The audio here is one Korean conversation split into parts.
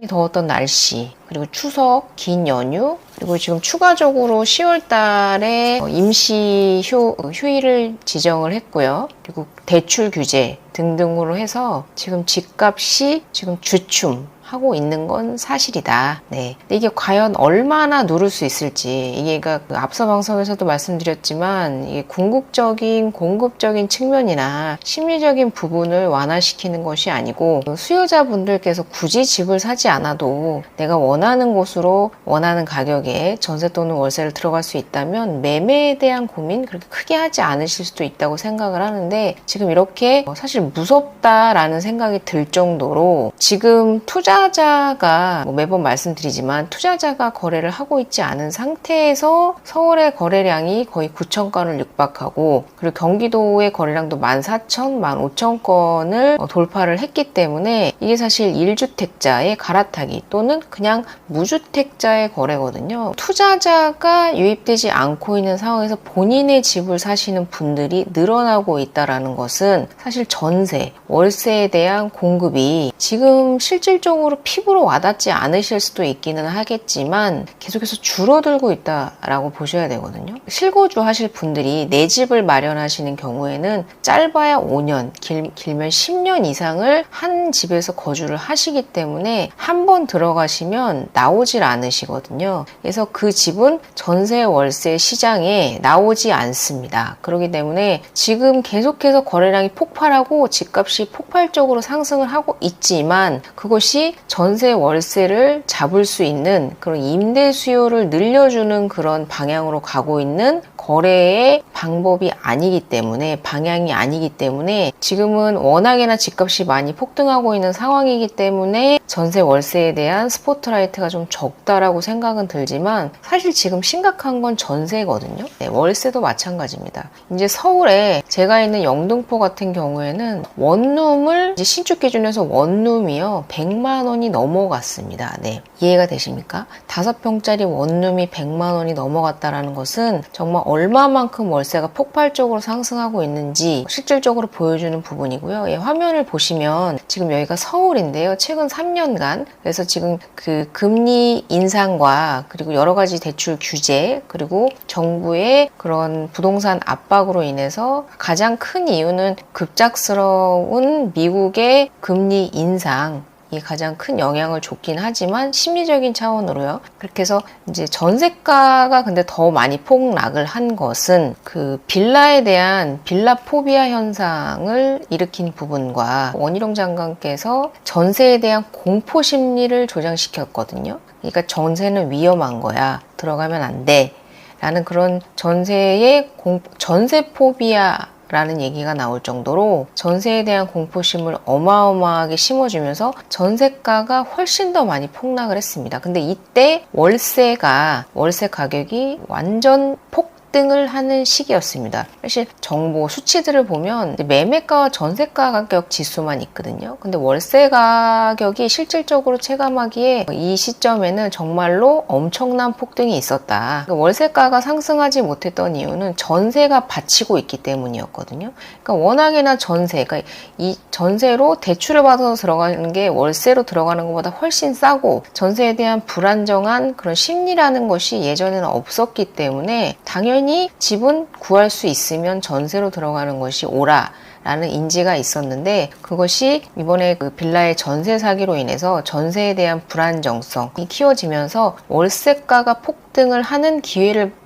더웠던 날씨, 그리고 추석, 긴 연휴, 그리고 지금 추가적으로 10월 달에 임시 휴일을 지정을 했고요. 그리고 대출 규제 등등으로 해서 지금 집값이 지금 주춤하고 있는 건 사실이다. 네. 근데 이게 과연 얼마나 누를 수 있을지, 이게 그러니까 앞서 방송에서도 말씀드렸지만 이게 궁극적인 공급적인 측면이나 심리적인 부분을 완화시키는 것이 아니고, 수요자분들께서 굳이 집을 사지 않아도 내가 원하는 곳으로 원하는 가격에 전세 또는 월세를 들어갈 수 있다면 매매에 대한 고민 그렇게 크게 하지 않으실 수도 있다고 생각을 하는데, 지금 이렇게 사실 무섭다라는 생각이 들 정도로 지금 투자자가 매번 말씀드리지만 투자자가 거래를 하고 있지 않은 상태에서 서울의 거래량이 거의 9,000건을 육박하고, 그리고 경기도의 거래량도 14,000, 15,000건을 돌파를 했기 때문에 이게 사실 1주택자의 갈아타기 또는 그냥 무주택자의 거래거든요. 투자자가 유입되지 않고 있는 상황에서 본인의 집을 사시는 분들이 늘어나고 있다는 것은 사실 전세, 월세에 대한 공급이 지금 실질적으로 피부로 와닿지 않으실 수도 있기는 하겠지만 계속해서 줄어들고 있다라고 보셔야 되거든요. 실거주 하실 분들이 내 집을 마련하시는 경우에는 짧아야 5년, 길면 10년 이상을 한 집에서 거주를 하시기 때문에 한 번 들어가시면 나오질 않으시거든요. 그래서 그 집은 전세, 월세 시장에 나오지 않습니다. 그렇기 때문에 지금 계속해서 거래량이 폭발하고 집값이 폭발적으로 상승을 하고 있지만 그것이 전세, 월세를 잡을 수 있는 그런 임대 수요를 늘려주는 그런 방향으로 가고 있는 거래의 방법이 아니기 때문에, 방향이 아니기 때문에 지금은 워낙에나 집값이 많이 폭등하고 있는 상황이기 때문에 전세, 월세에 대한 스포트라이트가 좀 적다라고 생각은 들지만 사실 지금 심각한 건 전세거든요. 네, 월세도 마찬가지입니다. 이제 서울에 제가 있는 영등포 같은 경우에는 원룸을 이제 신축 기준에서 원룸이요 100만 원이 넘어갔습니다. 네, 이해가 되십니까? 5평짜리 원룸이 100만 원이 넘어갔다라는 것은 정말 얼마만큼 월세가 폭발적으로 상승하고 있는지 실질적으로 보여주는 부분이고요. 예, 화면을 보시면 지금 여기가 서울인데요. 최근 3년간 그래서 지금 그 금리 인상과 그리고 여러 가지 대출 규제 그리고 정부의 그런 부동산 압박으로 인해서 가장 큰 이유는 급작스러운 미국의 금리 인상, 이게 가장 큰 영향을 줬긴 하지만 심리적인 차원으로요. 그렇게 해서 이제 전세가가 근데 더 많이 폭락을 한 것은 그 빌라에 대한 빌라 포비아 현상을 일으킨 부분과 원희룡 장관께서 전세에 대한 공포 심리를 조장시켰거든요. 그러니까 전세는 위험한 거야. 들어가면 안 돼. 라는 그런 전세 포비아 라는 얘기가 나올 정도로 전세에 대한 공포심을 어마어마하게 심어주면서 전세가가 훨씬 더 많이 폭락을 했습니다. 근데 이때 월세 가격이 완전 폭등을 하는 시기였습니다. 사실 정보 수치들을 보면 매매가와 전세가 가격 지수만 있거든요. 근데 월세 가격이 실질적으로 체감하기에 이 시점에는 정말로 엄청난 폭등이 있었다. 그러니까 월세가가 상승하지 못했던 이유는 전세가 받치고 있기 때문이었거든요. 그러니까 워낙에나 그러니까 이 전세로 대출을 받아서 들어가는 게 월세로 들어가는 것보다 훨씬 싸고 전세에 대한 불안정한 그런 심리라는 것이 예전에는 없었기 때문에 당연히 집은 구할 수 있으면 전세로 들어가는 것이 옳아라는 인지가 있었는데, 그것이 이번에 그 빌라의 전세 사기로 인해서 전세에 대한 불안정성이 키워지면서 월세가가 폭등을 하는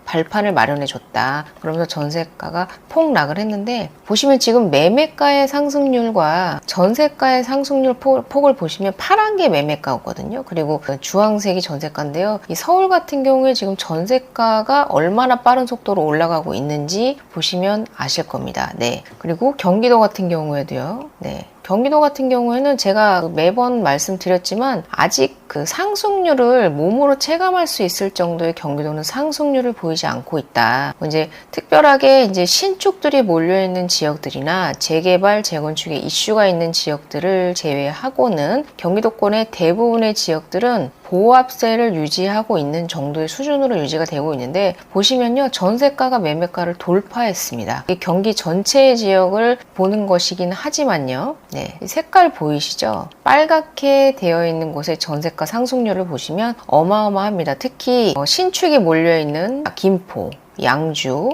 발판을 마련해줬다. 그러면서 전세가가 폭락을 했는데, 보시면 지금 매매가의 상승률과 전세가의 상승률 폭을 보시면 파란 게 매매가거든요. 그리고 주황색이 전세가인데요. 이 서울 같은 경우에 지금 전세가가 얼마나 빠른 속도로 올라가고 있는지 보시면 아실 겁니다. 네. 그리고 경기도 같은 경우에도요. 네. 경기도 같은 경우에는 제가 매번 말씀드렸지만 아직 그 상승률을 몸으로 체감할 수 있을 정도의 경기도는 상승률을 보이지 않고 있다. 이제 특별하게 이제 신축들이 몰려있는 지역들이나 재개발, 재건축의 이슈가 있는 지역들을 제외하고는 경기도권의 대부분의 지역들은 보합세를 유지하고 있는 정도의 수준으로 유지가 되고 있는데, 보시면요, 전세가가 매매가를 돌파했습니다. 경기 전체 지역을 보는 것이긴 하지만요, 네, 색깔 보이시죠? 빨갛게 되어 있는 곳의 전세가 상승률을 보시면 어마어마합니다. 특히 신축이 몰려있는 김포, 양주,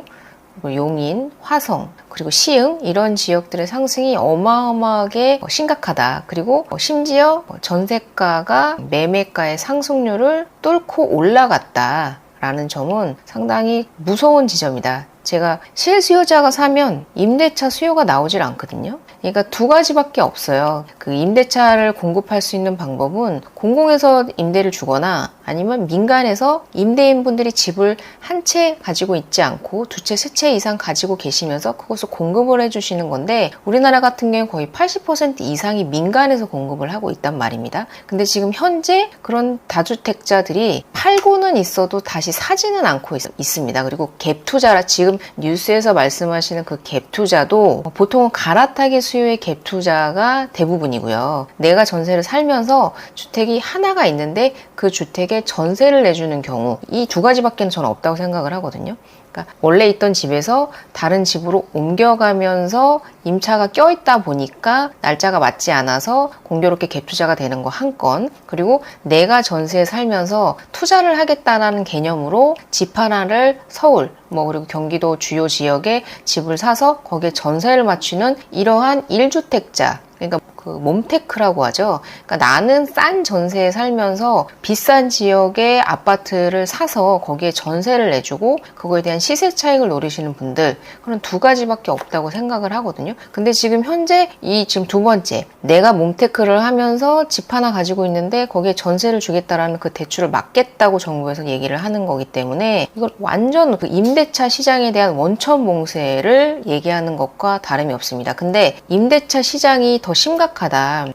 용인, 화성, 그리고 시흥, 이런 지역들의 상승이 어마어마하게 심각하다. 그리고 심지어 전세가가 매매가의 상승률을 뚫고 올라갔다라는 점은 상당히 무서운 지점이다. 제가 실수요자가 사면 임대차 수요가 나오질 않거든요. 그러니까 두 가지밖에 없어요. 그 임대차를 공급할 수 있는 방법은 공공에서 임대를 주거나 아니면 민간에서 임대인분들이 집을 한 채 가지고 있지 않고 두 채, 세 채 이상 가지고 계시면서 그것을 공급을 해주시는 건데, 우리나라 같은 경우는 거의 80% 이상이 민간에서 공급을 하고 있단 말입니다. 근데 지금 현재 그런 다주택자들이 팔고는 있어도 다시 사지는 않고 있습니다. 그리고 갭 투자라, 지금 뉴스에서 말씀하시는 그 갭 투자도 보통은 갈아타기 수요의 갭 투자가 대부분이고요. 내가 전세를 살면서 주택이 하나가 있는데 그 주택에 전세를 내주는 경우, 이 두 가지밖에 저는 없다고 생각을 하거든요. 그러니까 원래 있던 집에서 다른 집으로 옮겨가면서 임차가 껴있다 보니까 날짜가 맞지 않아서 공교롭게 갭 투자가 되는 거 한 건, 그리고 내가 전세에 살면서 투자를 하겠다라는 개념으로 집 하나를 서울, 그리고 경기도 주요 지역에 집을 사서 거기에 전세를 맞추는 이러한 1주택자, 그러니까 그 몬테크라고 하죠. 그러니까 나는 싼 전세에 살면서 비싼 지역의 아파트를 사서 거기에 전세를 내주고 그거에 대한 시세 차익을 노리시는 분들, 그런 두 가지밖에 없다고 생각을 하거든요. 근데 지금 현재 지금 두 번째, 내가 몬테크를 하면서 집 하나 가지고 있는데 거기에 전세를 주겠다라는 그 대출을 막겠다고 정부에서 얘기를 하는 거기 때문에, 이걸 완전 그 임대차 시장에 대한 원천 봉쇄를 얘기하는 것과 다름이 없습니다. 근데 임대차 시장이 더 심각하다.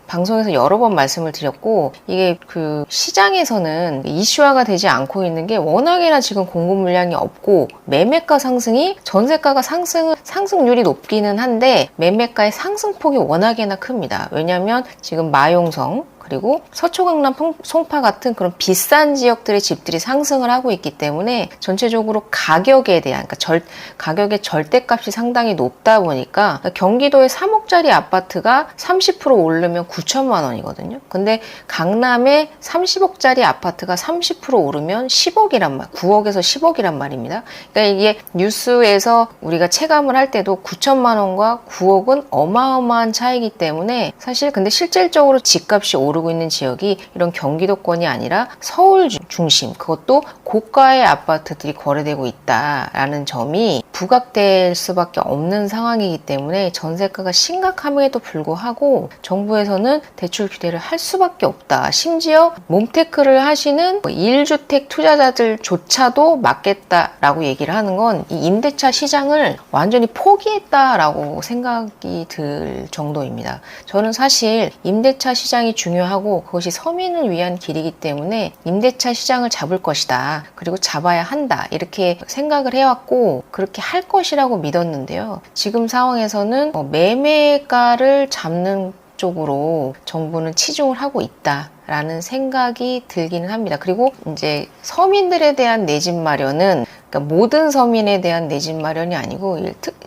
방송에서 여러 번 말씀을 드렸고, 이게 그 시장에서는 이슈화가 되지 않고 있는 게 워낙에나 지금 공급 물량이 없고, 매매가 상승이, 전세가가 상승률이 높기는 한데 매매가의 상승폭이 워낙에나 큽니다. 왜냐하면 지금 마용성, 그리고 서초강남, 송파 같은 그런 비싼 지역들의 집들이 상승을 하고 있기 때문에 전체적으로 가격에 대한, 그러니까 가격의 절대값이 상당히 높다 보니까, 경기도의 3억짜리 아파트가 30% 오르면 9천만 원이거든요. 근데 강남에 30억짜리 아파트가 30% 오르면 10억이란 말, 9억에서 10억이란 말입니다. 그러니까 이게 뉴스에서 우리가 체감을 할 때도 9천만 원과 9억은 어마어마한 차이기 때문에, 사실 근데 실질적으로 집값이 오르고 있는 지역이 이런 경기도권이 아니라 서울 중심, 그것도 고가의 아파트들이 거래되고 있다라는 점이 부각될 수밖에 없는 상황이기 때문에 전세가가 심각함에도 불구하고 정부에서는 대출 규제를 할 수밖에 없다. 심지어 몬테크를 하시는 1주택 투자자들조차도 막겠다라고 얘기를 하는 건 이 임대차 시장을 완전히 포기했다라고 생각이 들 정도입니다. 저는 사실 임대차 시장이 중요하고 그것이 서민을 위한 길이기 때문에 임대차 시장을 잡을 것이다. 그리고 잡아야 한다. 이렇게 생각을 해왔고 그렇게 할 것이라고 믿었는데요. 지금 상황에서는 매매가를 잡는 쪽으로 정부는 치중을 하고 있다라는 생각이 들기는 합니다. 그리고 이제 서민들에 대한 내 집 마련은, 그러니까 모든 서민에 대한 내 집 마련이 아니고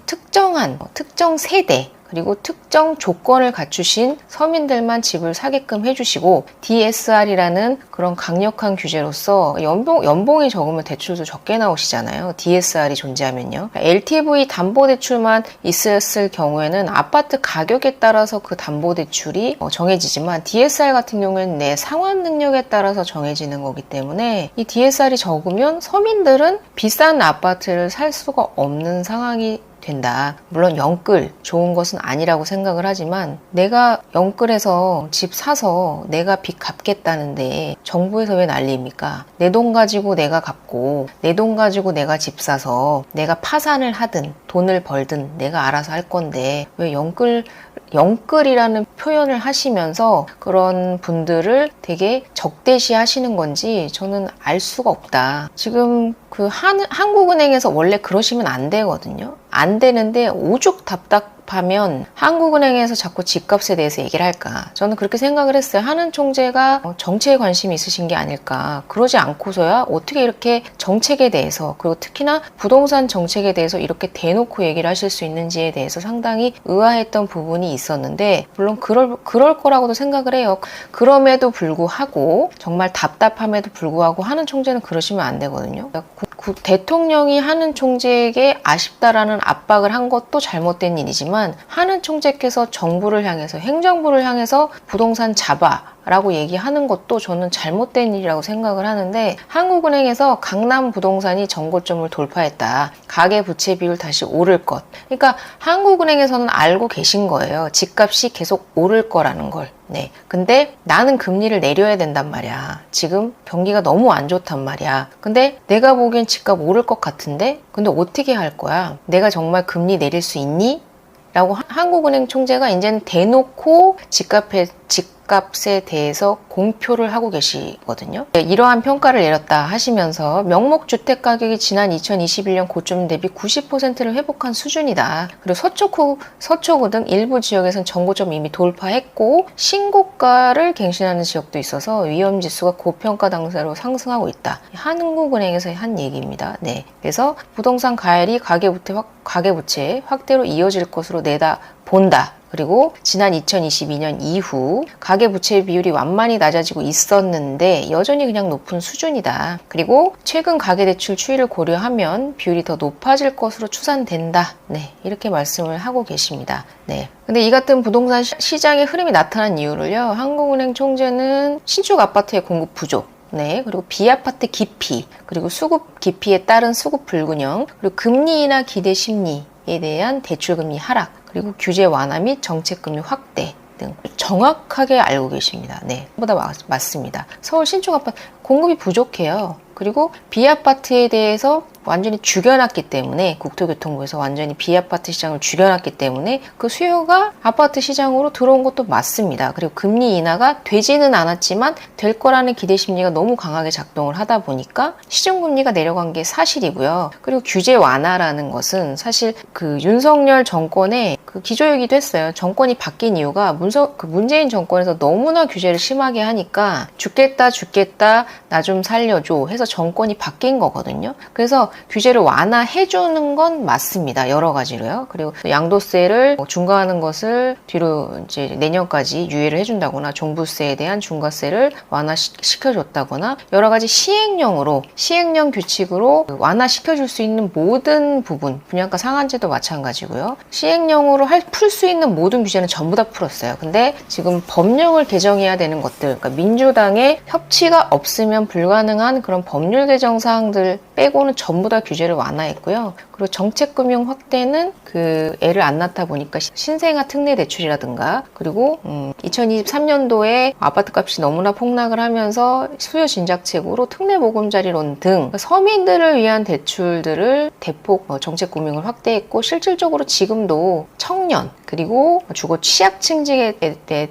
특정 세대, 그리고 특정 조건을 갖추신 서민들만 집을 사게끔 해주시고, DSR이라는 그런 강력한 규제로서 연봉이 적으면 대출도 적게 나오시잖아요. DSR이 존재하면요. LTV 담보대출만 있었을 경우에는 아파트 가격에 따라서 그 담보대출이 정해지지만, DSR 같은 경우에는 내 상환 능력에 따라서 정해지는 거기 때문에 이 DSR이 적으면 서민들은 비싼 아파트를 살 수가 없는 상황이 된다. 물론 영끌 좋은 것은 아니라고 생각을 하지만, 내가 영끌해서 집 사서 내가 빚 갚겠다는데 정부에서 왜 난리입니까? 내 돈 가지고 내가 갚고, 내 돈 가지고 내가 집 사서 내가 파산을 하든 돈을 벌든 내가 알아서 할 건데 왜 영끌이라는 표현을 하시면서 그런 분들을 되게 적대시 하시는 건지 저는 알 수가 없다. 지금 그 한국은행에서 원래 그러시면 안 되거든요. 안 되는데 오죽 답답하면 한국은행에서 자꾸 집값에 대해서 얘기를 할까? 저는 그렇게 생각을 했어요. 하는 총재가 정치에 관심이 있으신 게 아닐까. 그러지 않고서야 어떻게 이렇게 정책에 대해서, 그리고 특히나 부동산 정책에 대해서 이렇게 대놓고 얘기를 하실 수 있는지에 대해서 상당히 의아했던 부분이 있었는데, 물론 그럴 거라고도 생각을 해요. 그럼에도 불구하고, 정말 답답함에도 불구하고 하는 총재는 그러시면 안 되거든요. 대통령이 하는 총재에게 아쉽다라는 압박을 한 것도 잘못된 일이지만, 하는 총재께서 정부를 향해서, 행정부를 향해서 부동산 잡아 라고 얘기하는 것도 저는 잘못된 일이라고 생각을 하는데, 한국은행에서 강남 부동산이 전고점을 돌파했다, 가계부채 비율 다시 오를 것, 그러니까 한국은행에서는 알고 계신 거예요. 집값이 계속 오를 거라는 걸. 네. 근데 나는 금리를 내려야 된단 말이야. 지금 경기가 너무 안 좋단 말이야. 근데 내가 보기엔 집값 오를 것 같은데, 근데 어떻게 할 거야? 내가 정말 금리 내릴 수 있니? 라고 한국은행 총재가 이제는 대놓고 집값에 대해서 공표를 하고 계시거든요. 이러한 평가를 내렸다 하시면서 명목주택 가격이 지난 2021년 고점 대비 90%를 회복한 수준이다. 그리고 서초구 등 일부 지역에서는 전고점 이미 돌파했고 신고가를 갱신하는 지역도 있어서 위험지수가 고평가 당사로 상승하고 있다. 한국은행에서 한 얘기입니다. 네, 그래서 부동산 가열이 가계부채 확대로 이어질 것으로 내다본다. 그리고 지난 2022년 이후 가계부채 비율이 완만히 낮아지고 있었는데 여전히 그냥 높은 수준이다. 그리고 최근 가계대출 추이를 고려하면 비율이 더 높아질 것으로 추산된다. 네, 이렇게 말씀을 하고 계십니다. 네. 근데 이 같은 부동산 시장의 흐름이 나타난 이유를요, 한국은행 총재는 신축 아파트의 공급 부족, 네, 그리고 비아파트 기피, 그리고 수급 기피에 따른 수급 불균형, 그리고 금리 인하 기대 심리에 대한 대출금리 하락, 그리고 규제 완화 및 정책금리 확대 등 정확하게 알고 계십니다. 네, 보다 맞습니다. 서울 신축 아파트 공급이 부족해요. 그리고 비아파트에 대해서 완전히 죽여놨기 때문에, 국토교통부에서 완전히 비아파트 시장을 죽여놨기 때문에 그 수요가 아파트 시장으로 들어온 것도 맞습니다. 그리고 금리 인하가 되지는 않았지만 될 거라는 기대 심리가 너무 강하게 작동을 하다 보니까 시중금리가 내려간 게 사실이고요. 그리고 규제 완화라는 것은 사실 그 윤석열 정권의 그 기조이기도 했어요. 정권이 바뀐 이유가 문재인 정권에서 너무나 규제를 심하게 하니까 죽겠다 나 좀 살려줘 해서 정권이 바뀐 거거든요. 그래서 규제를 완화해주는 건 맞습니다. 여러 가지로요. 그리고 양도세를 중과하는 것을 뒤로 이제 내년까지 유예를 해준다거나, 종부세에 대한 중과세를 완화시켜줬다거나, 여러 가지 시행령 규칙으로 완화시켜줄 수 있는 모든 부분, 분양가 상한제도 마찬가지고요. 시행령으로 풀 수 있는 모든 규제는 전부 다 풀었어요. 근데 지금 법령을 개정해야 되는 것들, 그러니까 민주당의 협치가 없으면 불가능한 그런 법률 개정 사항들 빼고는 전부 다 규제를 완화했고요. 그리고 정책금융 확대는 그 애를 안 낳다 보니까 신생아 특례 대출이라든가, 그리고 2023년도에 아파트값이 너무나 폭락을 하면서 수요 진작책으로 특례 보금자리론 등 서민들을 위한 대출들을 대폭 정책금융을 확대했고, 실질적으로 지금도 청년 그리고 주거 취약층에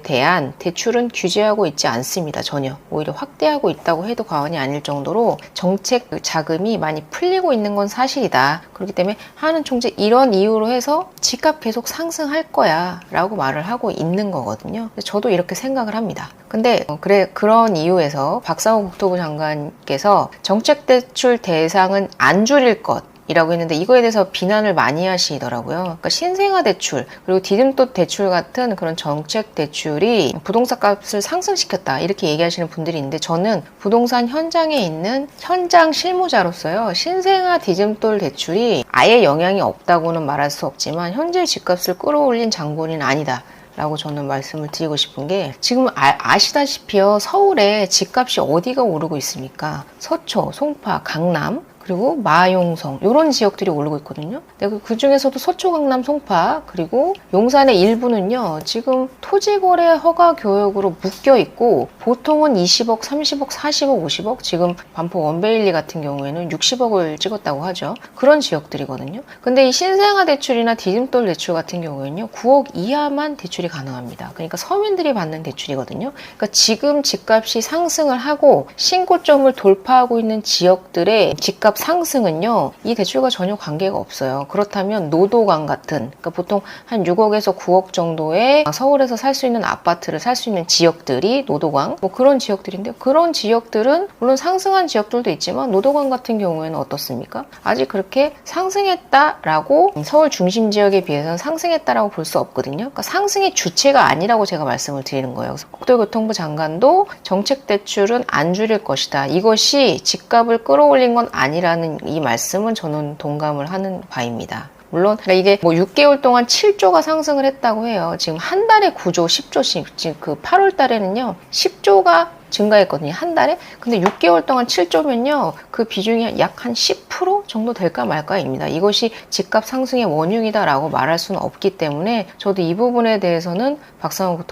대한 대출은 규제하고 있지 않습니다. 전혀. 오히려 확대하고 있다고 해도 과언이 아닐 정도로 정책 자금이 많이 풀리고 있는 건 사실이다. 그렇기 때문에 하는 총재 이런 이유로 해서 집값 계속 상승할 거야 라고 말을 하고 있는 거거든요. 저도 이렇게 생각을 합니다. 근데 그런 이유에서 박상호 국토부 장관께서 정책 대출 대상은 안 줄일 것 이라고 했는데, 이거에 대해서 비난을 많이 하시더라고요. 그러니까 신생아 대출, 그리고 디딤돌 대출 같은 그런 정책 대출이 부동산 값을 상승시켰다, 이렇게 얘기하시는 분들이 있는데, 저는 부동산 현장에 있는 현장 실무자로서요, 신생아 디딤돌 대출이 아예 영향이 없다고는 말할 수 없지만 현재 집값을 끌어올린 장본인은 아니다 라고 저는 말씀을 드리고 싶은 게, 지금 아시다시피요, 서울에 집값이 어디가 오르고 있습니까? 서초, 송파, 강남, 그리고 마용성, 이런 지역들이 오르고 있거든요. 그 중에서도 서초, 강남, 송파, 그리고 용산의 일부는요, 지금 토지거래 허가 교역으로 묶여 있고, 보통은 20억, 30억, 40억, 50억, 지금 반포 원베일리 같은 경우에는 60억을 찍었다고 하죠. 그런 지역들이거든요. 근데 이 신생아 대출이나 디딤돌 대출 같은 경우에는요, 9억 이하만 대출이 가능합니다. 그러니까 서민들이 받는 대출이거든요. 그러니까 지금 집값이 상승을 하고 신고점을 돌파하고 있는 지역들의 집값 집값 상승은요, 이 대출과 전혀 관계가 없어요. 그렇다면 노도강 같은, 그러니까 보통 한 6억에서 9억 정도의 서울에서 살 수 있는 아파트를 살 수 있는 지역들이 노도강, 뭐 그런 지역들인데요. 그런 지역들은 물론 상승한 지역들도 있지만 노도강 같은 경우에는 어떻습니까? 아직 그렇게 상승했다라고 서울 중심 지역에 비해서는 상승했다라고 볼 수 없거든요. 그러니까 상승의 주체가 아니라고 제가 말씀을 드리는 거예요. 그래서 국토교통부 장관도 정책 대출은 안 줄일 것이다. 이것이 집값을 끌어올린 건 아니라는 이 말씀은 저는 동감을 하는 바입니다. 물론 이게 뭐 6개월 동안 7조가 상승을 했다고 해요. 지금 한 달에 9조, 10조씩, 지금 그 8월 달에는요 10조가 증가했거든요. 한 달에. 근데 6개월 동안 7조면요 그 비중이 약 한 10% 정도 될까 말까입니다. 이것이 집값 상승의 원흉이다라고 말할 수는 없기 때문에 저도 이 부분에 대해서는 박상원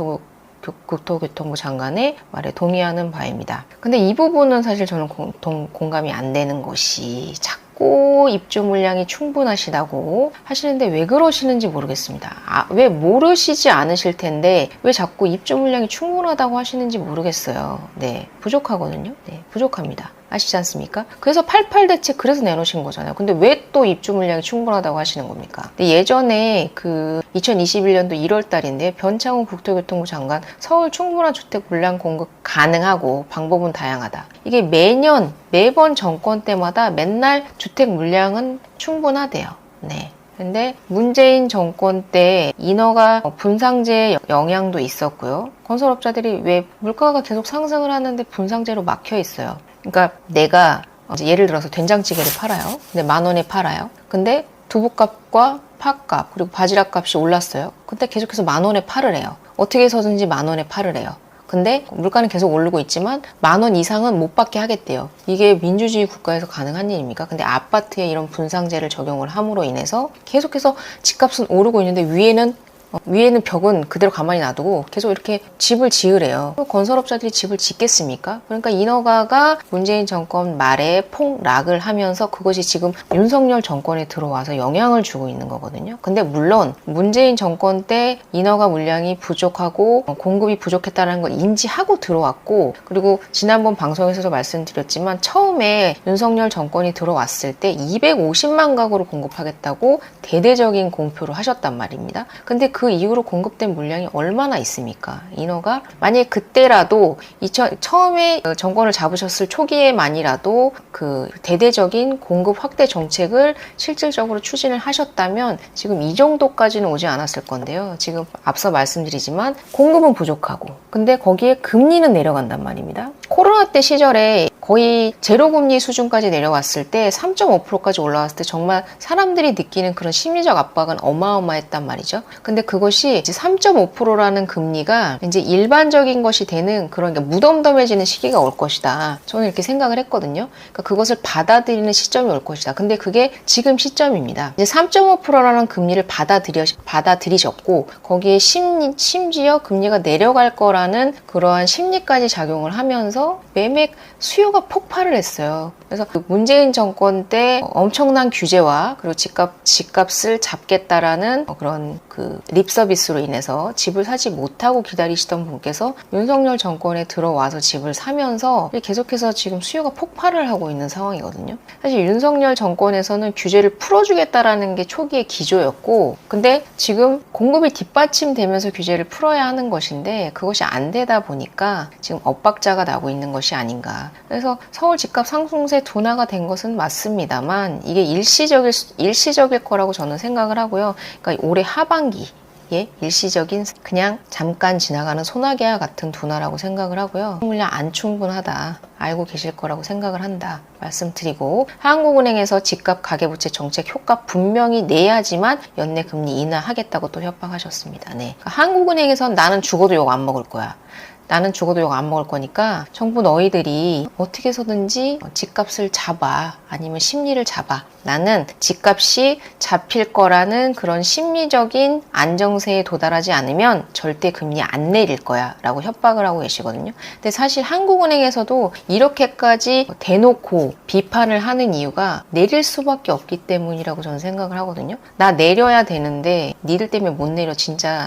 국토교통부 장관의 말에 동의하는 바입니다. 근데 이 부분은 사실 저는 공감이 안 되는 것이 자꾸 입주 물량이 충분하시다고 하시는데 왜 그러시는지 모르겠습니다. 왜 모르시지 않으실 텐데 왜 자꾸 입주 물량이 충분하다고 하시는지 모르겠어요. 네, 부족하거든요. 네, 부족합니다. 아시지 않습니까? 그래서 88 대책 그래서 내놓으신 거잖아요. 근데 왜 또 입주 물량이 충분하다고 하시는 겁니까? 근데 예전에 그 2021년도 1월 달인데 변창훈 국토교통부 장관 서울 충분한 주택 물량 공급 가능하고 방법은 다양하다. 이게 매번 정권 때마다 맨날 주택 물량은 충분하대요. 네. 근데 문재인 정권 때 인허가 분상제 영향도 있었고요. 건설업자들이 왜 물가가 계속 상승을 하는데 분상제로 막혀 있어요. 그러니까 내가 예를 들어서 된장찌개를 팔아요. 근데 10,000원에 팔아요. 근데 두부값과 팥값 그리고 바지락 값이 올랐어요. 근데 계속해서 10,000원에 팔을 해요. 어떻게 해서든지 10,000원에 팔을 해요. 근데 물가는 계속 오르고 있지만 10,000원 이상은 못 받게 하겠대요. 이게 민주주의 국가에서 가능한 일입니까? 근데 아파트에 이런 분상제를 적용을 함으로 인해서 계속해서 집값은 오르고 있는데 위에는 벽은 그대로 가만히 놔두고 계속 이렇게 집을 지으래요. 건설업자들이 집을 짓겠습니까? 그러니까 인허가가 문재인 정권 말에 폭락을 하면서 그것이 지금 윤석열 정권에 들어와서 영향을 주고 있는 거거든요. 근데 물론 문재인 정권 때 인허가 물량이 부족하고 공급이 부족했다는 걸 인지하고 들어왔고, 그리고 지난번 방송에서도 말씀드렸지만 처음에 윤석열 정권이 들어왔을 때 250만 가구를 공급하겠다고 대대적인 공표를 하셨단 말입니다. 근데 그 이후로 공급된 물량이 얼마나 있습니까? 인허가 만약에 그때라도 처음에 정권을 잡으셨을 초기에만이라도 그 대대적인 공급 확대 정책을 실질적으로 추진을 하셨다면 지금 이 정도까지는 오지 않았을 건데요. 지금 앞서 말씀드리지만 공급은 부족하고 근데 거기에 금리는 내려간단 말입니다. 코로나 때 시절에 거의 제로금리 수준까지 내려왔을 때 3.5%까지 올라왔을 때 정말 사람들이 느끼는 그런 심리적 압박은 어마어마했단 말이죠. 근데 그것이 이제 3.5%라는 금리가 이제 일반적인 것이 되는 그런 무덤덤해지는 시기가 올 것이다. 저는 이렇게 생각을 했거든요. 그러니까 그것을 받아들이는 시점이 올 것이다. 근데 그게 지금 시점입니다. 이제 3.5%라는 금리를 받아들이셨고 거기에 심지어 금리가 내려갈 거라는 그러한 심리까지 작용을 하면서 매매 수요가 폭발을 했어요. 그래서 문재인 정권 때 엄청난 규제와 그리고 집값을 잡겠다라는 그런 그 립서비스로 인해서 집을 사지 못하고 기다리시던 분께서 윤석열 정권에 들어와서 집을 사면서 계속해서 지금 수요가 폭발을 하고 있는 상황이거든요. 사실 윤석열 정권에서는 규제를 풀어주겠다라는 게 초기의 기조였고, 근데 지금 공급이 뒷받침되면서 규제를 풀어야 하는 것인데 그것이 안 되다 보니까 지금 엇박자가 나고 있는 것이 아닌가. 그래서 서울 집값 상승세 둔화가 된 것은 맞습니다만 이게 일시적일 거라고 저는 생각을 하고요. 그러니까 올해 하반기에 일시적인 그냥 잠깐 지나가는 소나기와 같은 둔화라고 생각을 하고요. 물량 안 충분하다. 알고 계실 거라고 생각을 한다. 말씀드리고 한국은행에서 집값 가계부채 정책 효과 분명히 내야지만 연내 금리 인하하겠다고 또 협박하셨습니다. 네. 그러니까 한국은행에선 나는 죽어도 욕 안 먹을 거야. 나는 죽어도 욕 안 먹을 거니까 정부 너희들이 어떻게 해서든지 집값을 잡아 아니면 심리를 잡아. 나는 집값이 잡힐 거라는 그런 심리적인 안정세에 도달하지 않으면 절대 금리 안 내릴 거야 라고 협박을 하고 계시거든요. 근데 사실 한국은행에서도 이렇게까지 대놓고 비판을 하는 이유가 내릴 수밖에 없기 때문이라고 저는 생각을 하거든요. 나 내려야 되는데 니들 때문에 못 내려.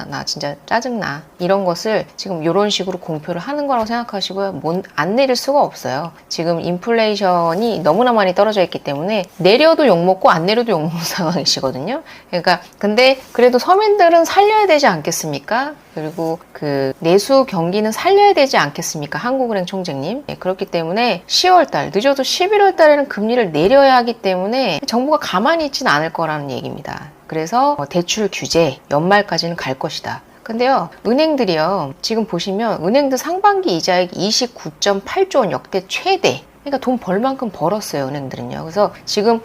나 진짜 짜증나. 이런 것을 지금 이런 식으로 공표를 하는 거라고 생각하시고요. 안 내릴 수가 없어요. 지금 인플레이션이 너무나 많이 떨어져 있기 때문에 내려도 욕먹고 안 내려도 욕먹는 상황이시거든요. 그러니까 근데 그래도 서민들은 살려야 되지 않겠습니까? 그리고 그 내수 경기는 살려야 되지 않겠습니까? 한국은행 총재님. 그렇기 때문에 10월달, 늦어도 11월 달에는 금리를 내려야 하기 때문에 정부가 가만히 있지는 않을 거라는 얘기입니다. 그래서 대출 규제 연말까지는 갈 것이다. 근데요, 은행들이요, 지금 보시면 은행들 상반기 이자액이 29.8조 원 역대 최대. 그러니까 돈 벌 만큼 벌었어요, 은행들은요. 그래서 지금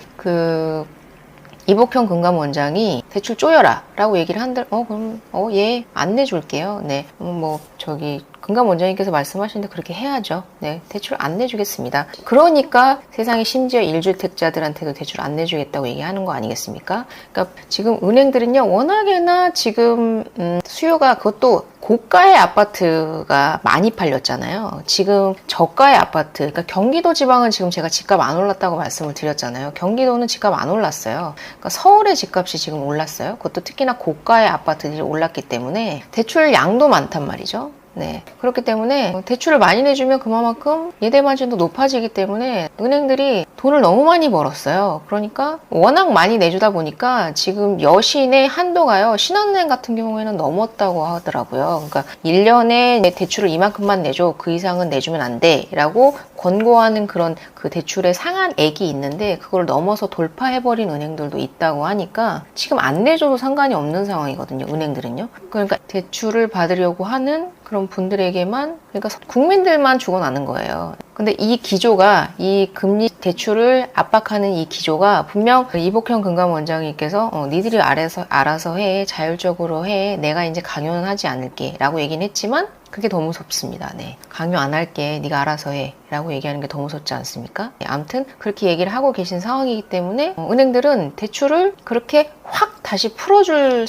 이복형 금감원장이 대출 쪼여라 라고 얘기를 한들 그럼 예, 안 내줄게요. 네, 금감원장님께서 말씀하시는데 그렇게 해야죠. 네, 대출 안 내주겠습니다. 그러니까 세상에 심지어 1주택자들한테도 대출 안 내주겠다고 얘기하는 거 아니겠습니까? 그러니까 지금 은행들은요, 워낙에나 지금 수요가, 그것도 고가의 아파트가 많이 팔렸잖아요. 지금 저가의 아파트, 그러니까 경기도 지방은 지금 제가 집값 안 올랐다고 말씀을 드렸잖아요. 경기도는 집값 안 올랐어요. 그러니까 서울의 집값이 지금 올랐어요. 그것도 특히나 고가의 아파트들이 올랐기 때문에 대출 양도 많단 말이죠. 네, 그렇기 때문에 대출을 많이 내주면 그만큼 예대 마진도 높아지기 때문에 은행들이 돈을 너무 많이 벌었어요. 그러니까 워낙 많이 내주다 보니까 지금 여신의 한도가요, 신한은행 같은 경우에는 넘었다고 하더라고요. 그러니까 1년에 대출을 이만큼만 내줘, 그 이상은 내주면 안 돼 라고 권고하는 그런 그 대출의 상한액이 있는데 그걸 넘어서 돌파해버린 은행들도 있다고 하니까 지금 안 내줘도 상관이 없는 상황이거든요, 은행들은요. 그러니까 대출을 받으려고 하는 그런 분들에게만, 그러니까 국민들만 죽어나는 거예요. 근데 이 기조가, 이 금리 대출을 압박하는 이 기조가 분명 이복형 금감원장님께서 니들이 알아서 해, 자율적으로 해, 내가 이제 강요는 하지 않을게 라고 얘기는 했지만 그게 더 무섭습니다. 네, 강요 안 할게, 네가 알아서 해 라고 얘기하는 게 더 무섭지 않습니까? 네, 아무튼 그렇게 얘기를 하고 계신 상황이기 때문에 은행들은 대출을 그렇게 확 다시 풀어줄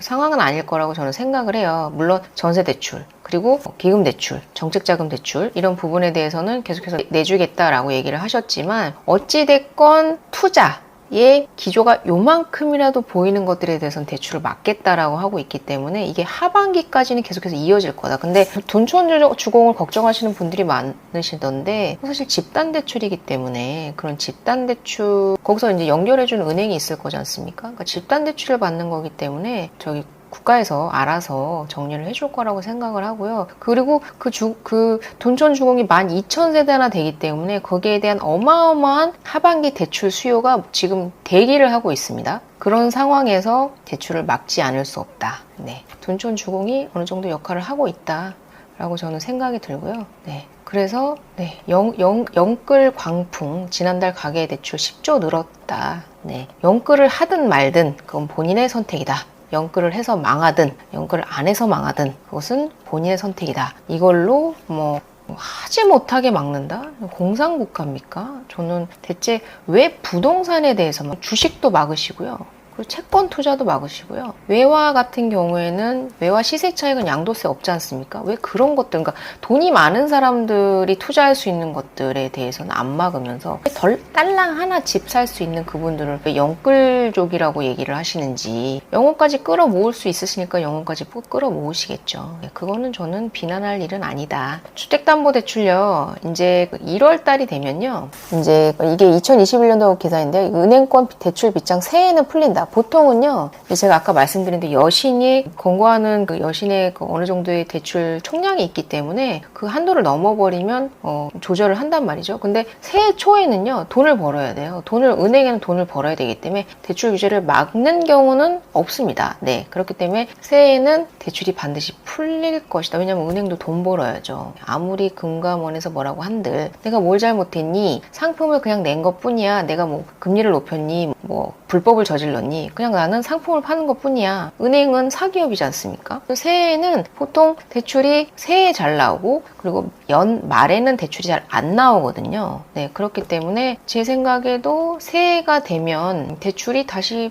상황은 아닐 거라고 저는 생각을 해요. 물론 전세대출, 그리고 기금대출, 정책자금대출 이런 부분에 대해서는 계속해서 내주겠다라고 얘기를 하셨지만 어찌됐건 투자의 기조가 요만큼이라도 보이는 것들에 대해서는 대출을 막겠다라고 하고 있기 때문에 이게 하반기까지는 계속해서 이어질 거다. 근데 돈촌 주공을 걱정하시는 분들이 많으시던데 사실 집단대출이기 때문에 그런 집단대출, 거기서 이제 연결해주는 은행이 있을 거지 않습니까? 그러니까 집단대출을 받는 거기 때문에 국가에서 알아서 정리를 해줄 거라고 생각을 하고요. 그리고 그 돈촌 주공이 12,000세대나 되기 때문에 거기에 대한 어마어마한 하반기 대출 수요가 지금 대기를 하고 있습니다. 그런 상황에서 대출을 막지 않을 수 없다. 네, 돈촌 주공이 어느 정도 역할을 하고 있다라고 저는 생각이 들고요. 네. 그래서 영끌 광풍, 지난달 가계대출 10조 늘었다. 네, 영끌을 하든 말든 그건 본인의 선택이다. 영끌을 해서 망하든 영끌을 안 해서 망하든 그것은 본인의 선택이다. 이걸로 하지 못하게 막는다? 공상국가입니까? 저는 대체 왜 부동산에 대해서만, 주식도 막으시고요. 그리고 채권 투자도 막으시고요. 외화 같은 경우에는 외화 시세 차익은 양도세 없지 않습니까? 왜 그런 것들, 그러니까 돈이 많은 사람들이 투자할 수 있는 것들에 대해서는 안 막으면서 딸랑 하나 집 살 수 있는 그분들을 왜 영끌족이라고 얘기를 하시는지, 영혼까지 끌어모을 수 있으시니까 영혼까지 끌어모으시겠죠. 그거는 저는 비난할 일은 아니다. 주택담보대출요, 이제 1월 달이 되면요, 이제 이게 2021년도 계산인데 은행권 대출 빗장 새해에는 풀린다. 보통은요, 제가 아까 말씀드린 대로 여신이 권고하는 그 여신의 그 어느 정도의 대출 총량이 있기 때문에 그 한도를 넘어버리면 조절을 한단 말이죠. 근데 새해 초에는요, 돈을 벌어야 돼요. 은행에는 돈을 벌어야 되기 때문에 대출 규제를 막는 경우는 없습니다. 네, 그렇기 때문에 새해에는 대출이 반드시 풀릴 것이다. 왜냐면 은행도 돈 벌어야죠. 아무리 금감원에서 뭐라고 한들 내가 뭘 잘못했니? 상품을 그냥 낸 것뿐이야. 내가 뭐 금리를 높였니? 뭐 불법을 저질렀니? 그냥 나는 상품을 파는 것뿐이야. 은행은 사기업이지 않습니까? 새해에는 보통 대출이 새해에 잘 나오고 그리고 연 말에는 대출이 잘 안 나오거든요. 네, 그렇기 때문에 제 생각에도 새해가 되면 대출이 다시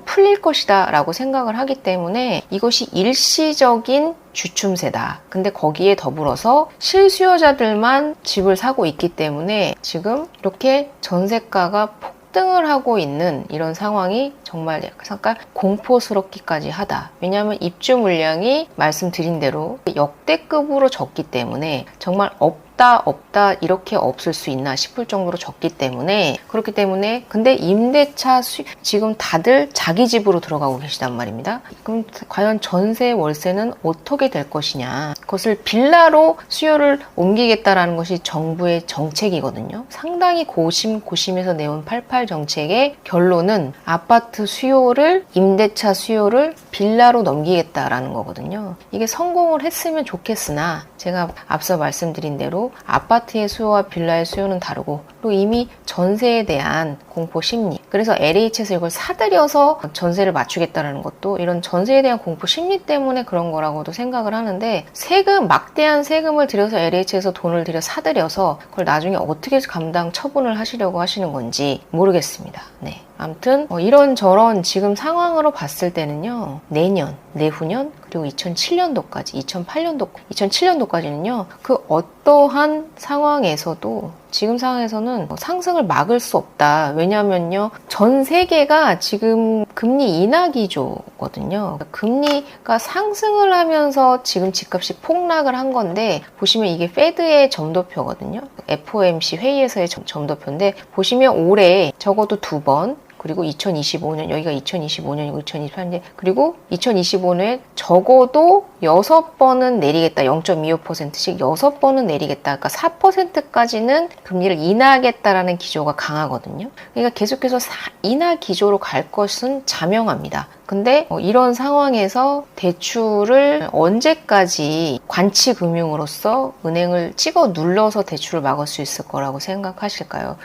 풀릴 것이다 라고 생각을 하기 때문에 이것이 일시적인 주춤세다. 근데 거기에 더불어서 실수요자들만 집을 사고 있기 때문에 지금 이렇게 전세가가 폭등을 하고 있는 이런 상황이 정말 약간 공포스럽기까지 하다. 왜냐하면 입주 물량이 말씀드린 대로 역대급으로 적기 때문에 정말 없다 이렇게 없을 수 있나 싶을 정도로 적기 때문에, 그렇기 때문에 근데 임대차 지금 다들 자기 집으로 들어가고 계시단 말입니다. 그럼 과연 전세 월세는 어떻게 될 것이냐, 그것을 빌라로 수요를 옮기겠다라는 것이 정부의 정책이거든요. 상당히 고심에서 내온 88 정책의 결론은 아파트 수요를, 임대차 수요를 빌라로 넘기겠다라는 거거든요. 이게 성공을 했으면 좋겠으나 제가 앞서 말씀드린 대로 아파트의 수요와 빌라의 수요는 다르고, 또 이미 전세에 대한 공포 심리, 그래서 LH에서 이걸 사들여서 전세를 맞추겠다는 것도 이런 전세에 대한 공포 심리 때문에 그런 거라고도 생각을 하는데, 막대한 세금을 들여서 LH에서 돈을 들여 사들여서 그걸 나중에 어떻게 감당 처분을 하시려고 하시는 건지 모르겠습니다. 네. 아무튼 이런저런 지금 상황으로 봤을 때는요, 내년, 내후년, 그리고 2007년도까지는요, 그 어떠한 상황에서도 지금 상황에서는 상승을 막을 수 없다. 왜냐면요, 전 세계가 지금 금리 인하 기조거든요. 금리가 상승을 하면서 지금 집값이 폭락을 한 건데, 보시면 이게 페드의 점도표거든요. FOMC 회의에서의 점도표인데, 보시면 올해 적어도 2번, 그리고 2025년, 여기가 2025년이고 2028년, 그리고 2025년에 적어도 6번은 내리겠다. 0.25%씩 6번은 내리겠다. 그러니까 4%까지는 금리를 인하하겠다라는 기조가 강하거든요. 그러니까 계속해서 인하 기조로 갈 것은 자명합니다. 근데 이런 상황에서 대출을 언제까지 관치금융으로서 은행을 찍어 눌러서 대출을 막을 수 있을 거라고 생각하실까요?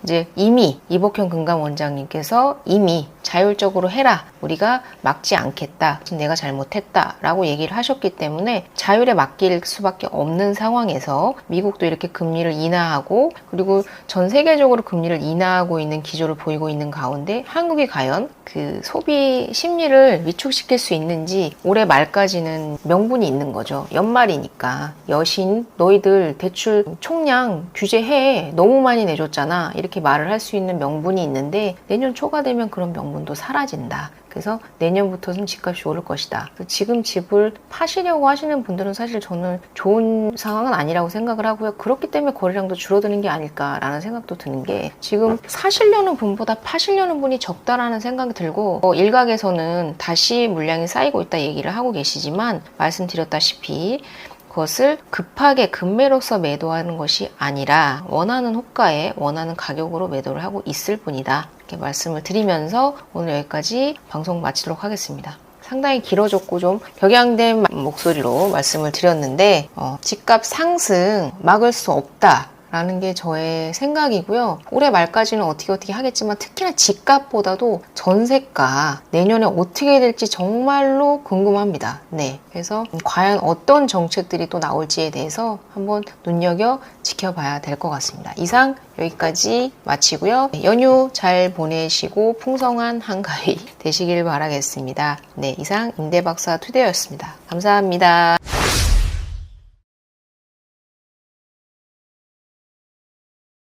이제 이미 이복현 금감원장님께서 이미 자율적으로 해라, 우리가 막지 않겠다, 내가 잘못했다 라고 얘기를 하셨기 때문에 자율에 맡길 수밖에 없는 상황에서 미국도 이렇게 금리를 인하하고, 그리고 전 세계적으로 금리를 인하하고 있는 기조를 보이고 있는 가운데 한국이 과연 그 소비 심리를 위축시킬 수 있는지 올해 말까지는 명분이 있는 거죠. 연말이니까 여신 너희들 대출 총량 규제해, 너무 많이 내줬잖아, 이렇게 말을 할 수 있는 명분이 있는데, 내년 초가 되면 그런 명분도 사라진다. 그래서 내년부터는 집값이 오를 것이다. 지금 집을 파시려고 하시는 분들은 사실 저는 좋은 상황은 아니라고 생각을 하고요. 그렇기 때문에 거래량도 줄어드는 게 아닐까라는 생각도 드는 게, 지금 사시려는 분보다 파시려는 분이 적다라는 생각이 들고, 일각에서는 다시 물량이 쌓이고 있다 얘기를 하고 계시지만, 말씀드렸다시피 그것을 급하게 급매로서 매도하는 것이 아니라 원하는 호가에 원하는 가격으로 매도를 하고 있을 뿐이다. 이렇게 말씀을 드리면서 오늘 여기까지 방송 마치도록 하겠습니다. 상당히 길어졌고 좀 격양된 목소리로 말씀을 드렸는데, 집값 상승 막을 수 없다 라는 게 저의 생각이고요. 올해 말까지는 어떻게 하겠지만, 특히나 집값보다도 전세가 내년에 어떻게 될지 정말로 궁금합니다. 네, 그래서 과연 어떤 정책들이 또 나올지에 대해서 한번 눈여겨 지켜봐야 될 것 같습니다. 이상 여기까지 마치고요. 연휴 잘 보내시고 풍성한 한가위 되시길 바라겠습니다. 네, 이상 임대박사 투데이였습니다. 감사합니다.